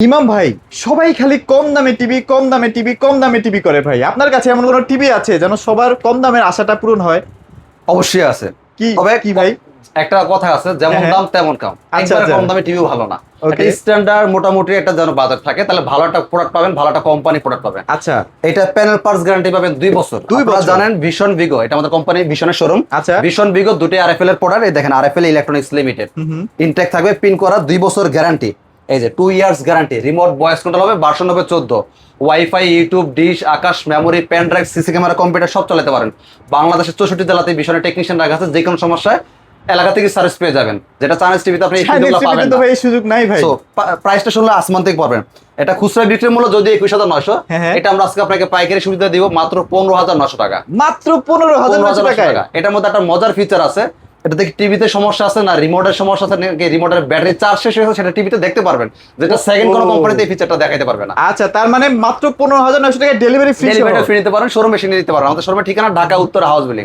ইমাম ভাই, সবাই খালি কম দামে টিভি কম দামে টিভি কম দামে টিভি করে ভাই। আপনার কাছে এমন কোনো টিভি আছে যেন সবার কম দামের আশাটা পূরণ হয়? অবশ্যই আছে। কি তবে কি ভাই? একটা কথা আছে, যেমন হ্যাঁ, দাম তেমন কাম। আচ্ছা, একবারে আচ্ছা। কম দামে টিভিও ভালো না। একটা ওকে। স্ট্যান্ডার্ড মোটামুটি একটা যেন বাজার থাকে, তাহলে ভালো একটা প্রোডাক্ট পাবেন, ভালো একটা কোম্পানি প্রোডাক্ট পাবেন। আচ্ছা। এটা প্যানেল পার্টস গ্যারান্টি পাবেন 2 বছর। 2 আপনারা বছর। জানেন ভিশন ভিগো, এটা আমাদের কোম্পানি ভিশনের শোরুম। আচ্ছা। ভিশন ভিগো দুটি আরএফএল এর প্রোডাক্ট। এই দেখেন আরএফএল ইলেকট্রনিক্স লিমিটেড। হুম। ইনটেক থাকবে, পিন করা, 2 বছর গ্যারান্টি। এই যে 2 years guarantee. Remote voice control হবে, ভার্সন হবে 14। Wifi, YouTube, dish, Akash, memory, pen drive, CC camera, computer সব চালাতে পারেন। বাংলাদেশের 64 জেলাতে ভিশনের টেকনিশিয়ান রাখা আছে। যে কোনো সমস্যায় এলাকা থেকে সার্ভিস পেয়ে যাবেন, যেটা চাইনিজ টিভিতে আপনি এই সুযোগগুলো পাবেন তো না। ভাই এই সুযোগ নাই ভাই। সো প্রাইসটা শুনলে আসমান থেকে পাবেন। এটা খুচরা বিক্রির মূল্য যদি 21,900, হ্যাঁ, হ্যাঁ। এটা আমরা আজকে আপনাকে পাইকারি সুবিধা দিব মাত্র 15,900 টাকা। মাত্র 15,000 15,900 টাকায়। টাকা। এটার মধ্যে একটা মজার ফিচার আছে। এটা দেখি টিভিতে সমস্যা আছে না, রিমোটের সমস্যা আছে নাকি রিমোটের ব্যাটারি চার্জ শেষ হয়েছে, সেটা টিভিতে দেখতে পারবেন, যেটা সেকেন্ড কোনো কোম্পানিতে এই ফিচারটা দেখাইতে পারবে না। আচ্ছা, তার মানে মাত্র 15,900 টাকায় ডেলিভারি ফ্রি। ডেলিভারি ফ্রি নিতে পারেন, শোরুমে এসে নিতে পারেন। আমাদের শোরুমের ঠিকানা ঢাকা উত্তর হাউস বিল্ডিং।